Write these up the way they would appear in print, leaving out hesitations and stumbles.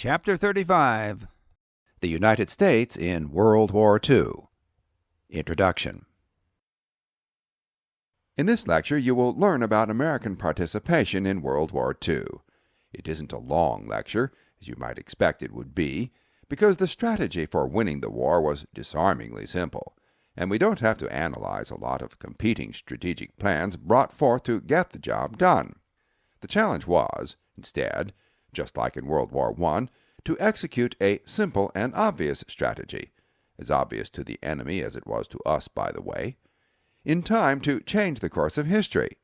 Chapter 35. The United States in World War II. Introduction. In this lecture, you will learn about American participation in World War II. It isn't a long lecture, as you might expect it would be, because the strategy for winning the war was disarmingly simple, and we don't have to analyze a lot of competing strategic plans brought forth to get the job done. The challenge was, instead, just like in World War I, to execute a simple and obvious strategy, as obvious to the enemy as it was to us, by the way, in time to change the course of history,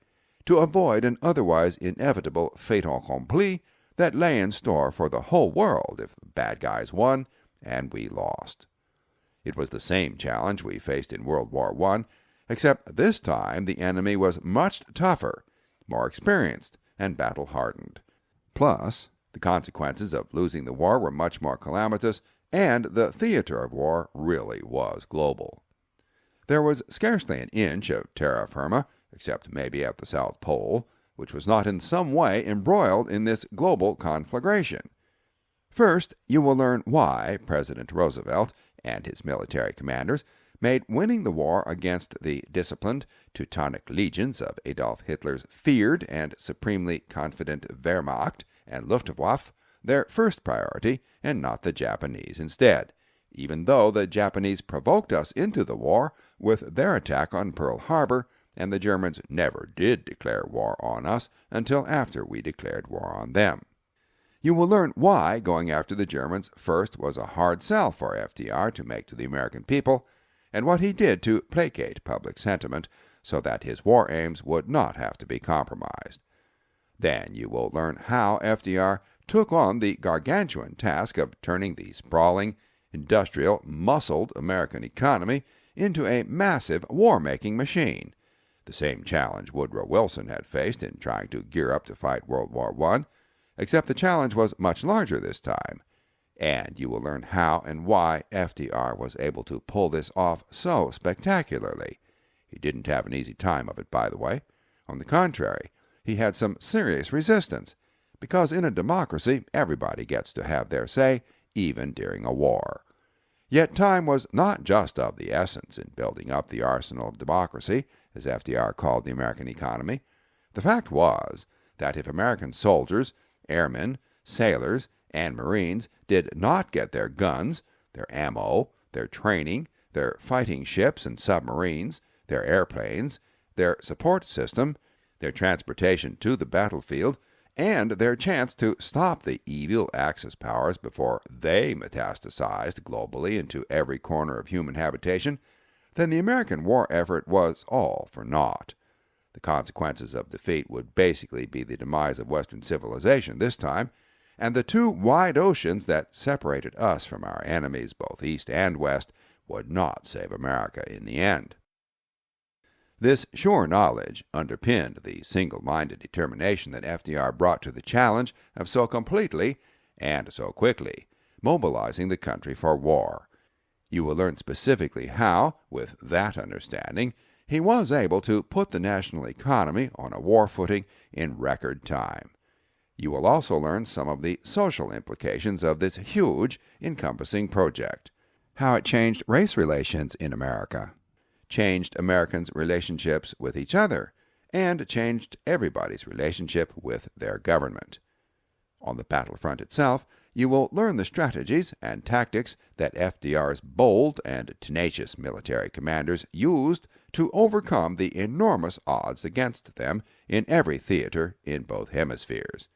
to avoid an otherwise inevitable fait accompli that lay in store for the whole world if the bad guys won and we lost. It was the same challenge we faced in World War I, except this time the enemy was much tougher, more experienced, and battle-hardened. Plus, the consequences of losing the war were much more calamitous, and the theater of war really was global. There was scarcely an inch of terra firma, except maybe at the South Pole, which was not in some way embroiled in this global conflagration. First, you will learn why President Roosevelt and his military commanders made winning the war against the disciplined Teutonic legions of Adolf Hitler's feared and supremely confident Wehrmacht and Luftwaffe their first priority and not the Japanese instead, even though the Japanese provoked us into the war with their attack on Pearl Harbor, and the Germans never did declare war on us until after we declared war on them. You will learn why going after the Germans first was a hard sell for FDR to make to the American people, and what he did to placate public sentiment so that his war aims would not have to be compromised. Then you will learn how FDR took on the gargantuan task of turning the sprawling, industrial, muscled American economy into a massive war-making machine, the same challenge Woodrow Wilson had faced in trying to gear up to fight World War I, except the challenge was much larger this time. And you will learn how and why FDR was able to pull this off so spectacularly. He didn't have an easy time of it, by the way. On the contrary, he had some serious resistance, because in a democracy everybody gets to have their say, even during a war. Yet time was not just of the essence in building up the arsenal of democracy, as FDR called the American economy. The fact was that if American soldiers, airmen, sailors, and Marines did not get their guns, their ammo, their training, their fighting ships and submarines, their airplanes, their support system, their transportation to the battlefield, and their chance to stop the evil Axis powers before they metastasized globally into every corner of human habitation, then the American war effort was all for naught. The consequences of defeat would basically be the demise of Western civilization this time, and the two wide oceans that separated us from our enemies, both East and West, would not save America in the end. This sure knowledge underpinned the single-minded determination that FDR brought to the challenge of so completely, and so quickly, mobilizing the country for war. You will learn specifically how, with that understanding, he was able to put the national economy on a war footing in record time. You will also learn some of the social implications of this huge, encompassing project, how it changed race relations in America, changed Americans' relationships with each other, and changed everybody's relationship with their government. On the battlefront itself, you will learn the strategies and tactics that FDR's bold and tenacious military commanders used to overcome the enormous odds against them in every theater in both hemispheres.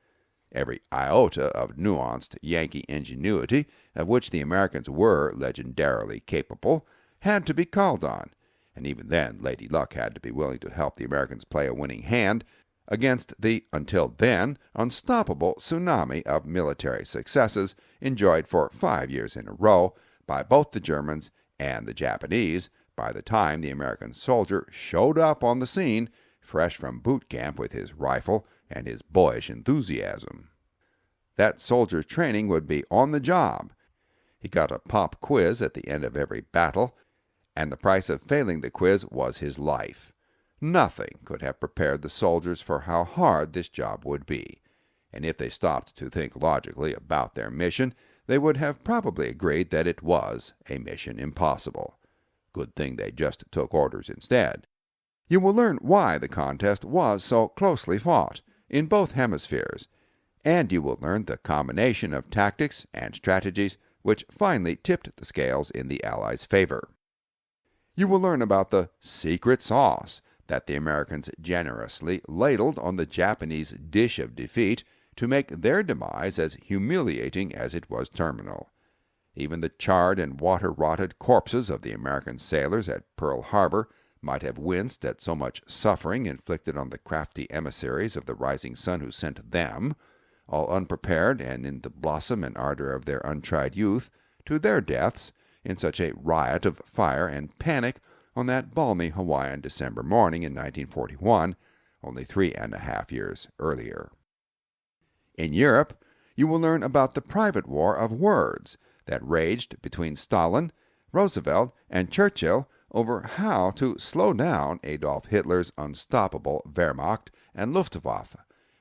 Every iota of nuanced Yankee ingenuity, of which the Americans were legendarily capable, had to be called on, and even then Lady Luck had to be willing to help the Americans play a winning hand against the, until then, unstoppable tsunami of military successes enjoyed for 5 years in a row by both the Germans and the Japanese by the time the American soldier showed up on the scene, fresh from boot camp with his rifle and his boyish enthusiasm. That soldier's training would be on the job. He got a pop quiz at the end of every battle, and the price of failing the quiz was his life. Nothing could have prepared the soldiers for how hard this job would be. and if they stopped to think logically about their mission, they would have probably agreed that it was a mission impossible. Good thing they just took orders instead. You will learn why the contest was so closely fought in both hemispheres, and you will learn the combination of tactics and strategies which finally tipped the scales in the Allies' favor. You will learn about the secret sauce that the Americans generously ladled on the Japanese dish of defeat to make their demise as humiliating as it was terminal. Even the charred and water-rotted corpses of the American sailors at Pearl Harbor might have winced at so much suffering inflicted on the crafty emissaries of the rising sun who sent them, all unprepared and in the blossom and ardor of their untried youth, to their deaths in such a riot of fire and panic on that balmy Hawaiian December morning in 1941, only 3.5 years earlier. In Europe, you will learn about the private war of words that raged between Stalin, Roosevelt, and Churchill over how to slow down Adolf Hitler's unstoppable Wehrmacht and Luftwaffe,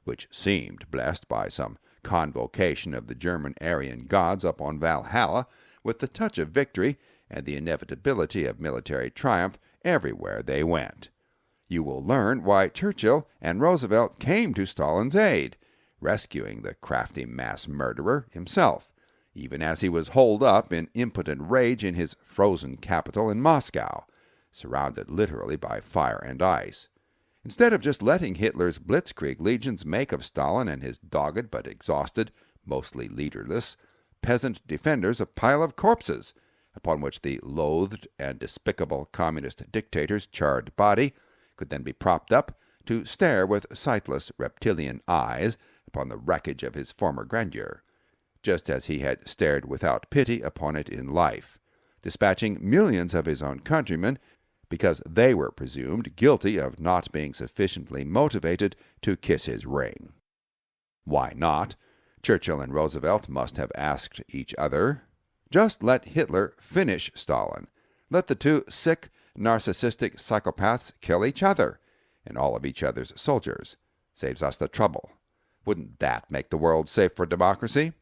which seemed blessed by some convocation of the German Aryan gods up on Valhalla with the touch of victory and the inevitability of military triumph everywhere they went. You will learn why Churchill and Roosevelt came to Stalin's aid, rescuing the crafty mass murderer himself, even as he was holed up in impotent rage in his frozen capital in Moscow, surrounded literally by fire and ice. Instead of just letting Hitler's blitzkrieg legions make of Stalin and his dogged but exhausted, mostly leaderless, peasant defenders a pile of corpses, upon which the loathed and despicable communist dictator's charred body could then be propped up to stare with sightless reptilian eyes upon the wreckage of his former grandeur, just as he had stared without pity upon it in life, dispatching millions of his own countrymen because they were presumed guilty of not being sufficiently motivated to kiss his ring. Why not? Churchill and Roosevelt must have asked each other. Just let Hitler finish Stalin. Let the two sick, narcissistic psychopaths kill each other, and all of each other's soldiers. Saves us the trouble. Wouldn't that make the world safe for democracy?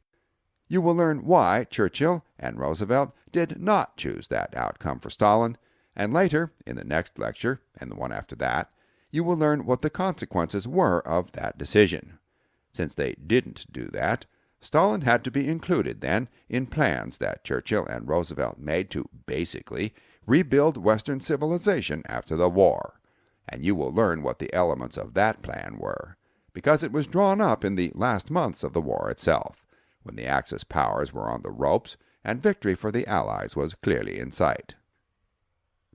You will learn why Churchill and Roosevelt did not choose that outcome for Stalin, and later, in the next lecture, and the one after that, you will learn what the consequences were of that decision. Since they didn't do that, Stalin had to be included then in plans that Churchill and Roosevelt made to basically rebuild Western civilization after the war, and you will learn what the elements of that plan were, because it was drawn up in the last months of the war itself, when the Axis powers were on the ropes and victory for the Allies was clearly in sight.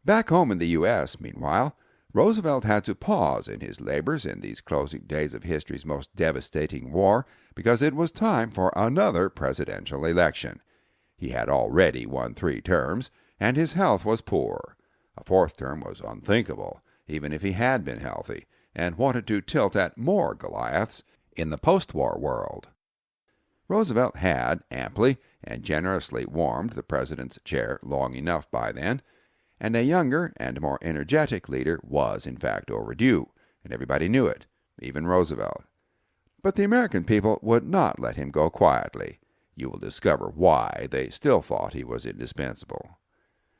Back home in the U.S., meanwhile, Roosevelt had to pause in his labors in these closing days of history's most devastating war because it was time for another presidential election. He had already won 3 terms, and his health was poor. A 4th term was unthinkable, even if he had been healthy, and wanted to tilt at more Goliaths in the post-war world. Roosevelt had amply and generously warmed the president's chair long enough by then, and a younger and more energetic leader was in fact overdue, and everybody knew it, even Roosevelt. But the American people would not let him go quietly. You will discover why they still thought he was indispensable.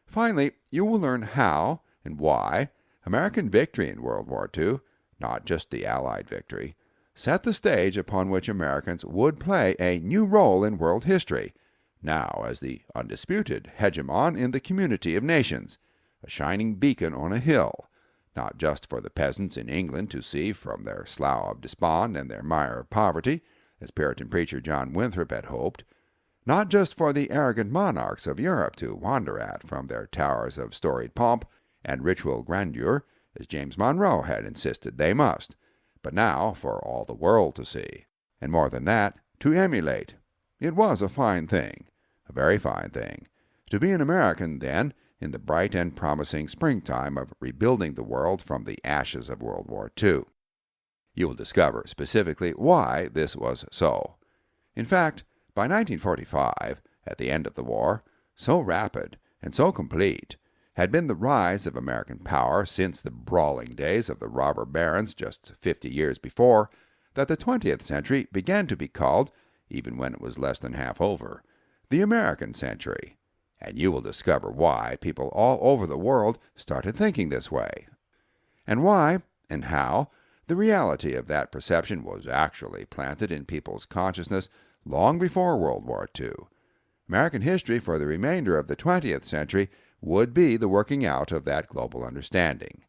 Finally, you will learn how and why American victory in World War II, not just the Allied victory, set the stage upon which Americans would play a new role in world history, now as the undisputed hegemon in the community of nations, a shining beacon on a hill, not just for the peasants in England to see from their slough of despond and their mire of poverty, as Puritan preacher John Winthrop had hoped, not just for the arrogant monarchs of Europe to wonder at from their towers of storied pomp and ritual grandeur, as James Monroe had insisted they must, but now for all the world to see, and more than that, to emulate. It was a fine thing, a very fine thing, to be an American then, in the bright and promising springtime of rebuilding the world from the ashes of World War II. You will discover specifically why this was so. In fact, by 1945, at the end of the war, so rapid and so complete had been the rise of American power since the brawling days of the robber barons just 50 years before, that the 20th century began to be called, even when it was less than half over, the American century. And you will discover why people all over the world started thinking this way, and why and how the reality of that perception was actually planted in people's consciousness long before World War II. American history for the remainder of the 20th century would be the working out of that global understanding.